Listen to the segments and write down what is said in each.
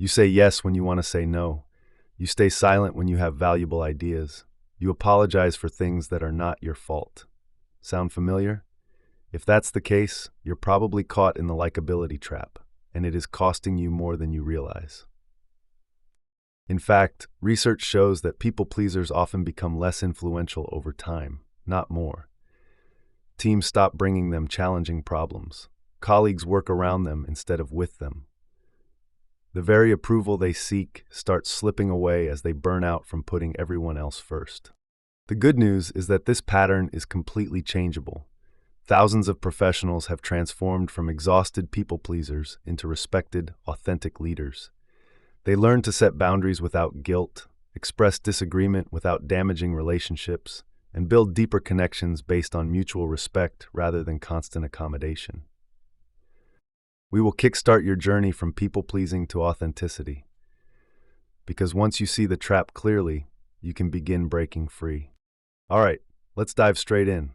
You say yes when you want to say no. You stay silent when you have valuable ideas. You apologize for things that are not your fault. Sound familiar? If that's the case, you're probably caught in the likability trap, and it is costing you more than you realize. In fact, research shows that people pleasers often become less influential over time, not more. Teams stop bringing them challenging problems. Colleagues work around them instead of with them. The very approval they seek starts slipping away as they burn out from putting everyone else first. The good news is that this pattern is completely changeable. Thousands of professionals have transformed from exhausted people pleasers into respected, authentic leaders. They learn to set boundaries without guilt, express disagreement without damaging relationships, and build deeper connections based on mutual respect rather than constant accommodation. We will kickstart your journey from people-pleasing to authenticity. Because once you see the trap clearly, you can begin breaking free. All right, let's dive straight in.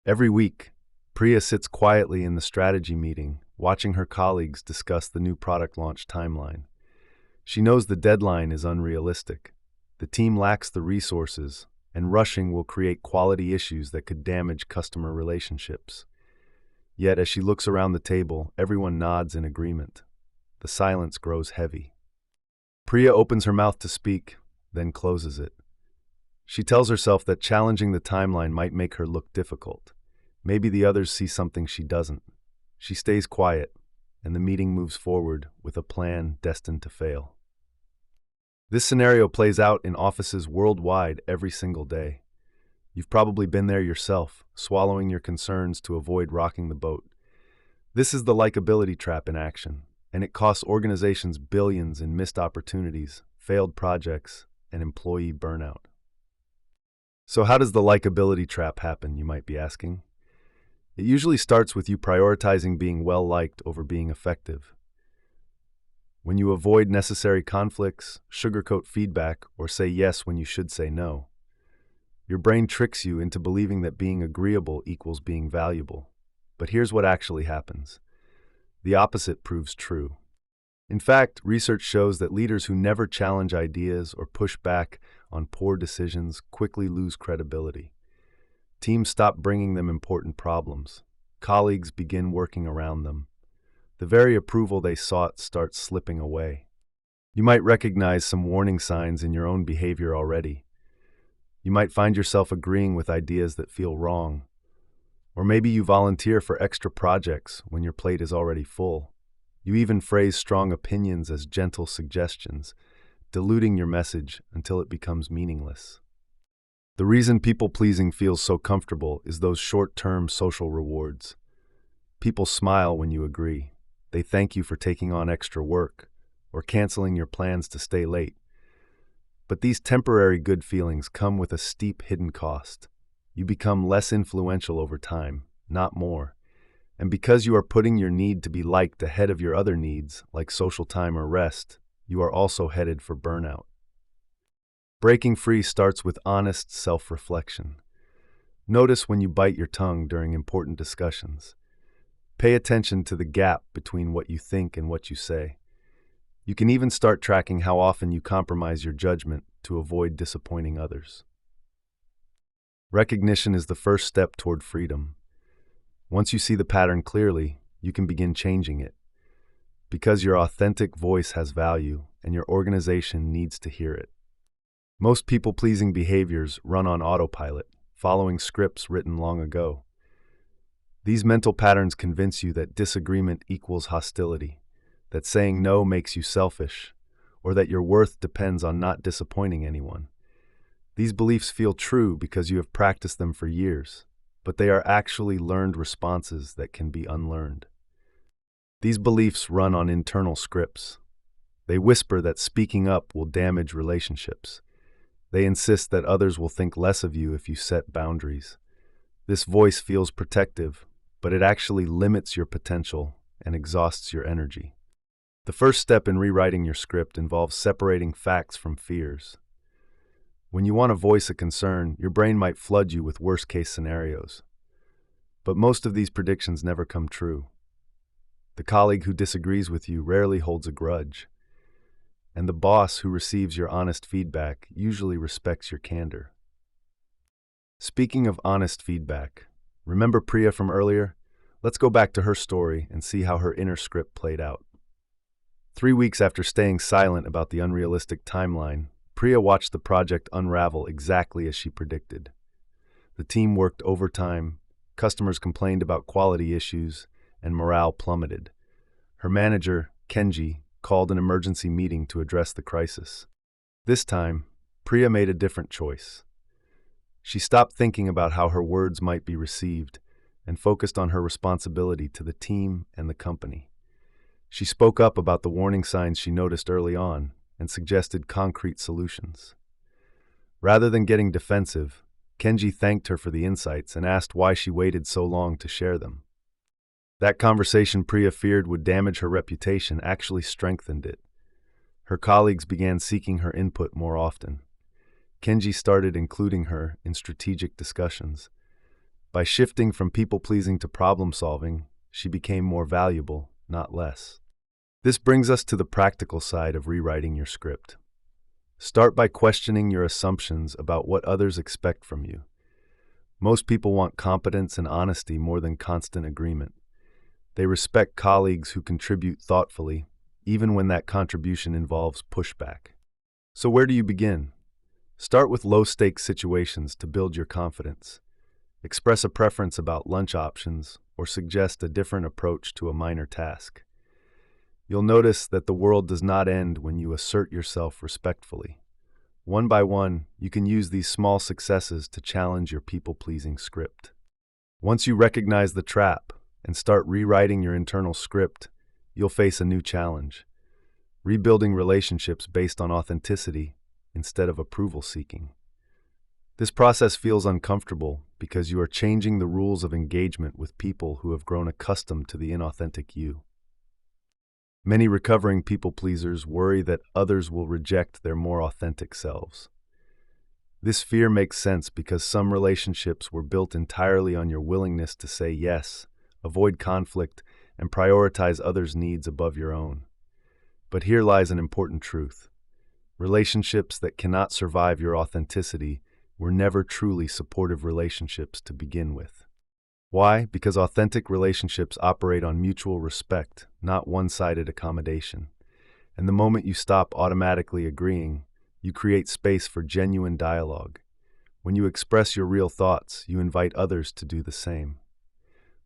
Every week, Priya sits quietly in the strategy meeting, watching her colleagues discuss the new product launch timeline. She knows the deadline is unrealistic. The team lacks the resources, and rushing will create quality issues that could damage customer relationships. Yet, as she looks around the table, everyone nods in agreement. The silence grows heavy. Priya opens her mouth to speak, then closes it. She tells herself that challenging the timeline might make her look difficult. Maybe the others see something she doesn't. She stays quiet, and the meeting moves forward with a plan destined to fail. This scenario plays out in offices worldwide every single day. You've probably been there yourself, swallowing your concerns to avoid rocking the boat. This is the likability trap in action, and it costs organizations billions in missed opportunities, failed projects, and employee burnout. So how does the likability trap happen, you might be asking? It usually starts with you prioritizing being well-liked over being effective. When you avoid necessary conflicts, sugarcoat feedback, or say yes when you should say no, your brain tricks you into believing that being agreeable equals being valuable. But here's what actually happens. The opposite proves true. In fact, research shows that leaders who never challenge ideas or push back on poor decisions quickly lose credibility. Teams stop bringing them important problems. Colleagues begin working around them. The very approval they sought starts slipping away. You might recognize some warning signs in your own behavior already. You might find yourself agreeing with ideas that feel wrong. Or maybe you volunteer for extra projects when your plate is already full. You even phrase strong opinions as gentle suggestions, diluting your message until it becomes meaningless. The reason people-pleasing feels so comfortable is those short-term social rewards. People smile when you agree. They thank you for taking on extra work or canceling your plans to stay late. But these temporary good feelings come with a steep hidden cost. You become less influential over time, not more. And because you are putting your need to be liked ahead of your other needs, like social time or rest, you are also headed for burnout. Breaking free starts with honest self-reflection. Notice when you bite your tongue during important discussions. Pay attention to the gap between what you think and what you say. You can even start tracking how often you compromise your judgment to avoid disappointing others. Recognition is the first step toward freedom. Once you see the pattern clearly, you can begin changing it. Because your authentic voice has value and your organization needs to hear it. Most people-pleasing behaviors run on autopilot, following scripts written long ago. These mental patterns convince you that disagreement equals hostility, that saying no makes you selfish, or that your worth depends on not disappointing anyone. These beliefs feel true because you have practiced them for years, but they are actually learned responses that can be unlearned. These beliefs run on internal scripts. They whisper that speaking up will damage relationships. They insist that others will think less of you if you set boundaries. This voice feels protective, but it actually limits your potential and exhausts your energy. The first step in rewriting your script involves separating facts from fears. When you want to voice a concern, your brain might flood you with worst-case scenarios. But most of these predictions never come true. The colleague who disagrees with you rarely holds a grudge. and the boss who receives your honest feedback usually respects your candor. Speaking of honest feedback, remember Priya from earlier? Let's go back to her story and see how her inner script played out. 3 weeks after staying silent about the unrealistic timeline, Priya watched the project unravel exactly as she predicted. The team worked overtime, customers complained about quality issues, and morale plummeted. Her manager, Kenji, called an emergency meeting to address the crisis. This time, Priya made a different choice. She stopped thinking about how her words might be received and focused on her responsibility to the team and the company. She spoke up about the warning signs she noticed early on and suggested concrete solutions. Rather than getting defensive, Kenji thanked her for the insights and asked why she waited so long to share them. That conversation Priya feared would damage her reputation actually strengthened it. Her colleagues began seeking her input more often. Kenji started including her in strategic discussions. By shifting from people-pleasing to problem-solving, she became more valuable, not less. This brings us to the practical side of rewriting your script. Start by questioning your assumptions about what others expect from you. Most people want competence and honesty more than constant agreement. They respect colleagues who contribute thoughtfully, even when that contribution involves pushback. So where do you begin? Start with low-stakes situations to build your confidence. Express a preference about lunch options or suggest a different approach to a minor task. You'll notice that the world does not end when you assert yourself respectfully. One by one, you can use these small successes to challenge your people-pleasing script. Once you recognize the trap and start rewriting your internal script, you'll face a new challenge: rebuilding relationships based on authenticity instead of approval-seeking. This process feels uncomfortable because you are changing the rules of engagement with people who have grown accustomed to the inauthentic you. Many recovering people-pleasers worry that others will reject their more authentic selves. This fear makes sense because some relationships were built entirely on your willingness to say yes, avoid conflict, and prioritize others' needs above your own. But here lies an important truth. Relationships that cannot survive your authenticity were never truly supportive relationships to begin with. Why? Because authentic relationships operate on mutual respect, not one-sided accommodation. And the moment you stop automatically agreeing, you create space for genuine dialogue. When you express your real thoughts, you invite others to do the same.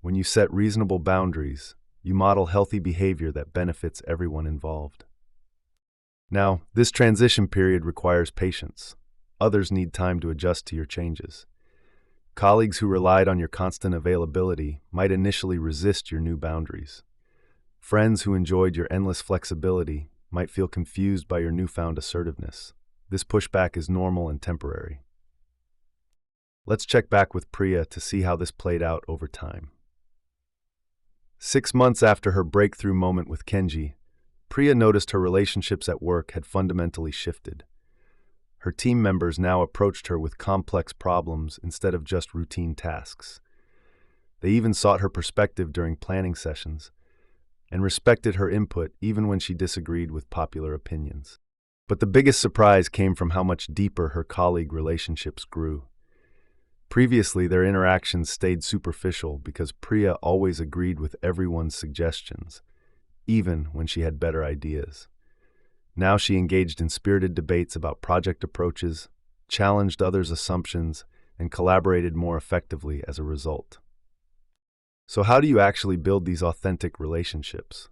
When you set reasonable boundaries, you model healthy behavior that benefits everyone involved. Now, this transition period requires patience. Others need time to adjust to your changes. Colleagues who relied on your constant availability might initially resist your new boundaries. Friends who enjoyed your endless flexibility might feel confused by your newfound assertiveness. This pushback is normal and temporary. Let's check back with Priya to see how this played out over time. 6 months after her breakthrough moment with Kenji, Priya noticed her relationships at work had fundamentally shifted. Her team members now approached her with complex problems instead of just routine tasks. They even sought her perspective during planning sessions and respected her input even when she disagreed with popular opinions. But the biggest surprise came from how much deeper her colleague relationships grew. Previously, their interactions stayed superficial because Priya always agreed with everyone's suggestions, even when she had better ideas. Now she engaged in spirited debates about project approaches, challenged others' assumptions, and collaborated more effectively as a result. So how do you actually build these authentic relationships?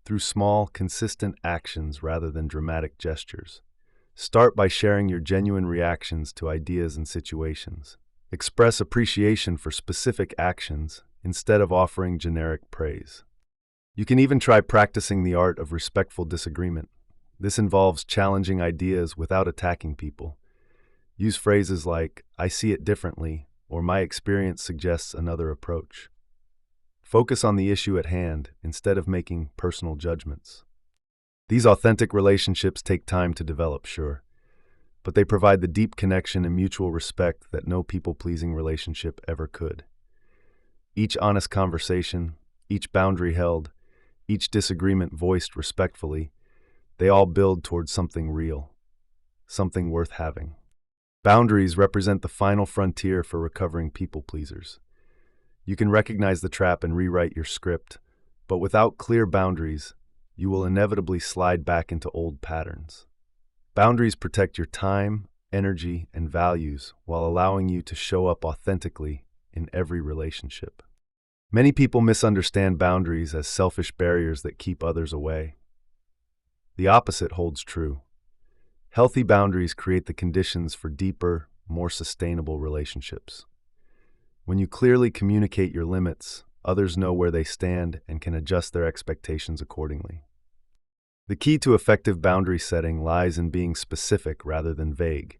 Through small, consistent actions rather than dramatic gestures. Start by sharing your genuine reactions to ideas and situations. Express appreciation for specific actions instead of offering generic praise. You can even try practicing the art of respectful disagreement. This involves challenging ideas without attacking people. Use phrases like, "I see it differently," or "My experience suggests another approach." Focus on the issue at hand instead of making personal judgments. These authentic relationships take time to develop, sure, but they provide the deep connection and mutual respect that no people-pleasing relationship ever could. Each honest conversation, each boundary held, each disagreement voiced respectfully They all build towards something real, something worth having. Boundaries represent the final frontier for recovering people pleasers. You can recognize the trap and rewrite your script, but without clear boundaries, you will inevitably slide back into old patterns. Boundaries protect your time, energy, and values while allowing you to show up authentically in every relationship. Many people misunderstand boundaries as selfish barriers that keep others away. The opposite holds true. Healthy boundaries create the conditions for deeper, more sustainable relationships. When you clearly communicate your limits, others know where they stand and can adjust their expectations accordingly. The key to effective boundary setting lies in being specific rather than vague.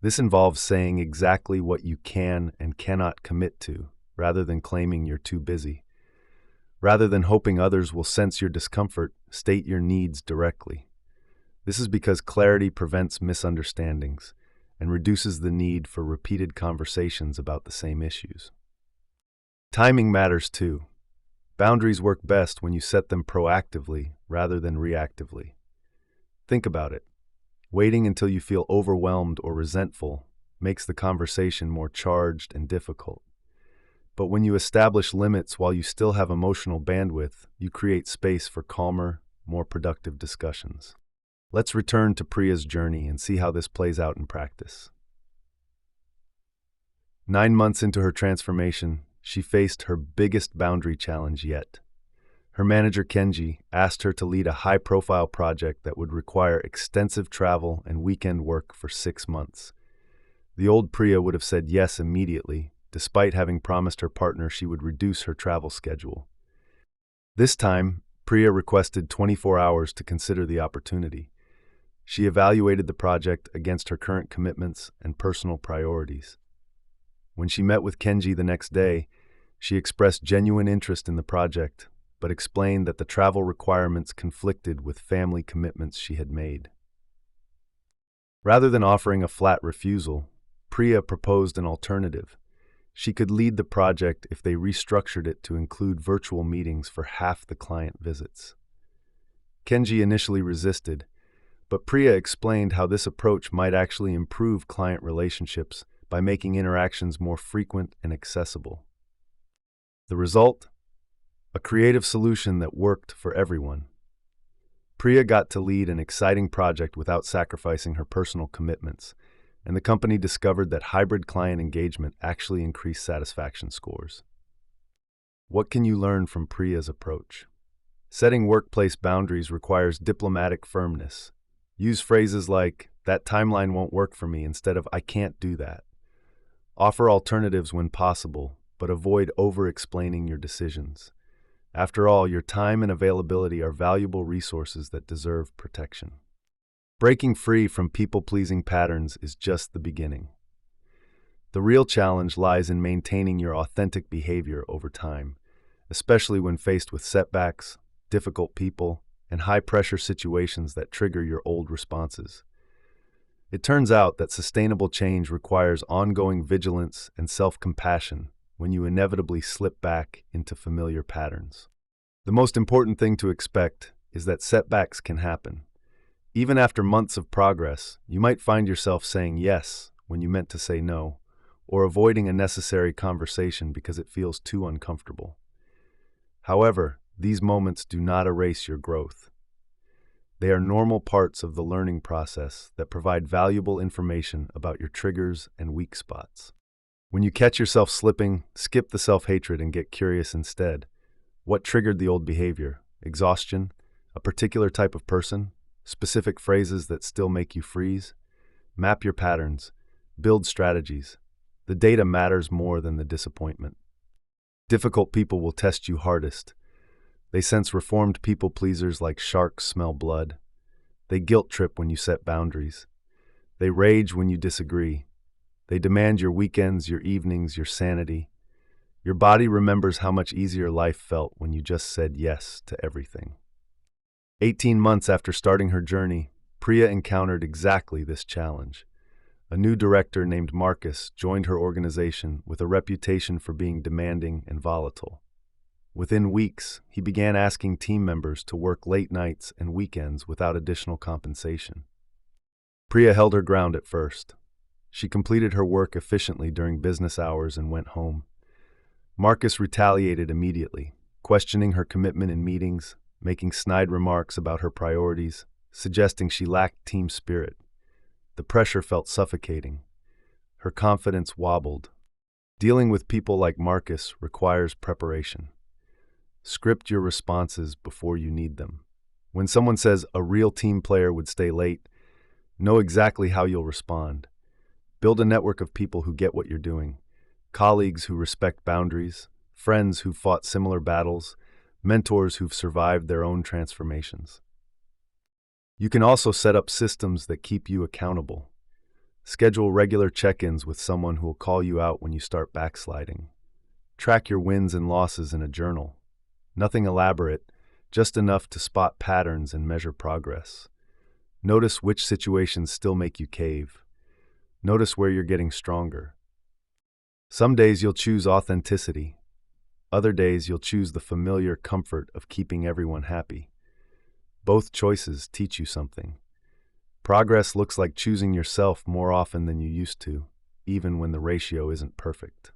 This involves saying exactly what you can and cannot commit to, rather than claiming you're too busy. Rather than hoping others will sense your discomfort, state your needs directly. This is because clarity prevents misunderstandings and reduces the need for repeated conversations about the same issues. Timing matters too. Boundaries work best when you set them proactively rather than reactively. Think about it. Waiting until you feel overwhelmed or resentful makes the conversation more charged and difficult. But when you establish limits while you still have emotional bandwidth, you create space for calmer, more productive discussions. Let's return to Priya's journey and see how this plays out in practice. 9 months into her transformation, she faced her biggest boundary challenge yet. Her manager, Kenji, asked her to lead a high-profile project that would require extensive travel and weekend work for 6 months. The old Priya would have said yes immediately, despite having promised her partner she would reduce her travel schedule. This time, Priya requested 24 hours to consider the opportunity. She evaluated the project against her current commitments and personal priorities. When she met with Kenji the next day, she expressed genuine interest in the project, but explained that the travel requirements conflicted with family commitments she had made. Rather than offering a flat refusal, Priya proposed an alternative. She could lead the project if they restructured it to include virtual meetings for half the client visits. Kenji initially resisted, but Priya explained how this approach might actually improve client relationships by making interactions more frequent and accessible. The result? A creative solution that worked for everyone. Priya got to lead an exciting project without sacrificing her personal commitments, and the company discovered that hybrid client engagement actually increased satisfaction scores. What can you learn from Priya's approach? Setting workplace boundaries requires diplomatic firmness. Use phrases like, "That timeline won't work for me," instead of "I can't do that." Offer alternatives when possible, but avoid over-explaining your decisions. After all, your time and availability are valuable resources that deserve protection. Breaking free from people-pleasing patterns is just the beginning. The real challenge lies in maintaining your authentic behavior over time, especially when faced with setbacks, difficult people, and high-pressure situations that trigger your old responses. It turns out that sustainable change requires ongoing vigilance and self-compassion when you inevitably slip back into familiar patterns. The most important thing to expect is that setbacks can happen. Even after months of progress, you might find yourself saying yes when you meant to say no, or avoiding a necessary conversation because it feels too uncomfortable. However, these moments do not erase your growth. They are normal parts of the learning process that provide valuable information about your triggers and weak spots. When you catch yourself slipping, skip the self-hatred and get curious instead. What triggered the old behavior? Exhaustion? A particular type of person? Specific phrases that still make you freeze? Map your patterns. Build strategies. The data matters more than the disappointment. Difficult people will test you hardest. They sense reformed people-pleasers like sharks smell blood. They guilt-trip when you set boundaries. They rage when you disagree. They demand your weekends, your evenings, your sanity. Your body remembers how much easier life felt when you just said yes to everything. 18 months after starting her journey, Priya encountered exactly this challenge. A new director named Marcus joined her organization with a reputation for being demanding and volatile. Within weeks, he began asking team members to work late nights and weekends without additional compensation. Priya held her ground at first. She completed her work efficiently during business hours and went home. Marcus retaliated immediately, questioning her commitment in meetings, making snide remarks about her priorities, suggesting she lacked team spirit. The pressure felt suffocating. Her confidence wobbled. Dealing with people like Marcus requires preparation. Script your responses before you need them. When someone says a real team player would stay late, know exactly how you'll respond. Build a network of people who get what you're doing, colleagues who respect boundaries, friends who've fought similar battles, mentors who've survived their own transformations. You can also set up systems that keep you accountable. Schedule regular check-ins with someone who will call you out when you start backsliding. Track your wins and losses in a journal. Nothing elaborate, just enough to spot patterns and measure progress. Notice which situations still make you cave. Notice where you're getting stronger. Some days you'll choose authenticity. Other days you'll choose the familiar comfort of keeping everyone happy. Both choices teach you something. Progress looks like choosing yourself more often than you used to, even when the ratio isn't perfect.